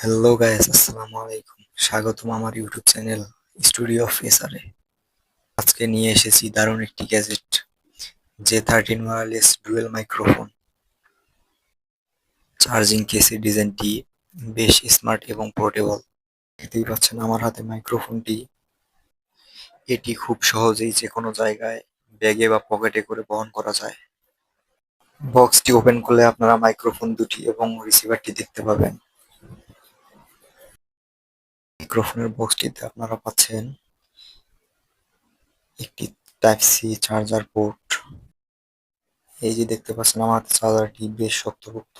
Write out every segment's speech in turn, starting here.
Hello guys, আসসালামু আলাইকুম। স্বাগতম আমার ইউটিউব চ্যানেল স্টুডিও অফ এসআরে। আজকে নিয়ে এসেছি দারুণ একটি gadget, J13 wireless dual microphone. Charging কেসের ডিজাইনটি বেশ স্মার্ট এবং পোর্টেবল। দেখতেই পাচ্ছেন আমার হাতে মাইক্রোফোনটি। এটি খুব সহজেই যে কোনো জায়গায় ব্যাগে বা পকেটে করে বহন করা যায়। বক্সটি ওপেন করলে আপনারা মাইক্রোফোন দুটি এবং রিসিভারটি দেখতে পাবেন। মাইক্রোফোনের বক্সটিতে আপনারা পাচ্ছেন একটি টাইপ সি চার্জার পোর্ট। এই যে দেখতে পাচ্ছেন আমার চার্জারটি বেশ শক্তপোক্ত।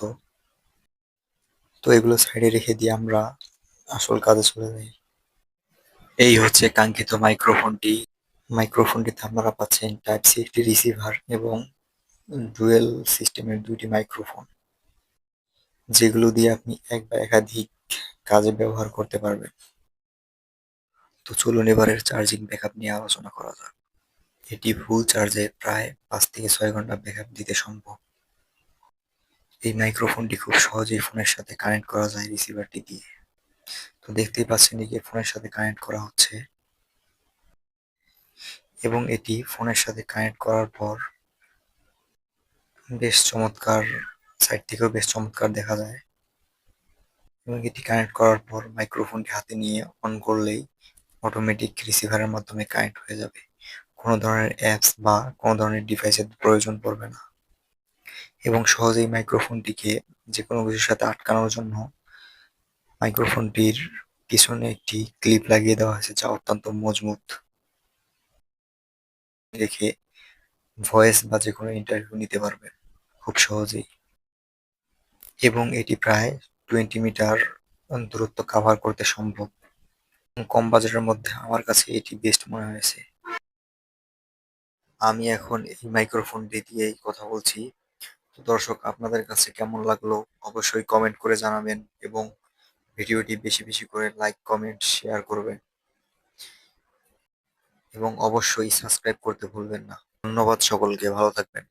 তো এগুলো সাইডে রেখে দিয়ে আমরা আসল কাজে চলে যাই। এই হচ্ছে কাঙ্ক্ষিত মাইক্রোফোনটি। মাইক্রোফোনটিতে আপনারা পাচ্ছেন টাইপ সি একটি রিসিভার এবং ডুয়েল সিস্টেমের দুইটি মাইক্রোফোন, যেগুলো দিয়ে আপনি এক বা একাধিক কাজে ব্যবহার করতে পারবেন। তো চলুন এবারের চার্জিং ব্যাকআপ নিয়ে আলোচনা করা যাক। এটি ফুল চার্জে প্রায় 5 থেকে 6 ঘন্টা ব্যাকআপ দিতে সম্ভব। এই মাইক্রোফোনটি খুব সহজেই ফোনের সাথে কানেক্ট করা যায় রিসিভারটি দিয়ে। তো দেখতেই পাচ্ছেন এই যে ফোনের সাথে কানেক্ট করা হচ্ছে, এবং এটি ফোনের সাথে কানেক্ট করার পর বেশ চমৎকার, সাইড থেকেও বেশ চমৎকার দেখা যায়। এবং এটি কানেক্ট করার পর মাইক্রোফোনটি হাতে নিয়ে অন করলেই অটোমেটিক রিসিভারের মাধ্যমে কানেক্ট হয়ে যাবে। কোনো ধরনের অ্যাপস বা কোনো ধরনের ডিভাইসের প্রয়োজন পড়বে না। এবং সহজেই মাইক্রোফোনটিকে যে কোনো কিছুর সাথে আটকানোর জন্য মাইক্রোফোনটির পিছনে একটি ক্লিপ লাগিয়ে দেওয়া হয়েছে, যা অত্যন্ত মজবুত। রেখে ভয়েস বা যেকোনো ইন্টারভিউ নিতে পারবেন খুব সহজেই। এবং এটি প্রায় 20 মিটার দূরত্ব কাভার করতে সম্ভব। কম বাজেটের মধ্যে আমার কাছে এটি বেস্ট মনে হয়েছে। আমি এখন এই মাইক্রোফোনটি দিয়েই কথা বলছি। তো দর্শক, আপনাদের কাছে কেমন লাগলো অবশ্যই কমেন্ট করে জানাবেন, এবং ভিডিওটি বেশি বেশি করে লাইক, কমেন্ট, শেয়ার করবেন, এবং অবশ্যই সাবস্ক্রাইব করতে ভুলবেন না। ধন্যবাদ সকলকে, ভালো থাকবেন।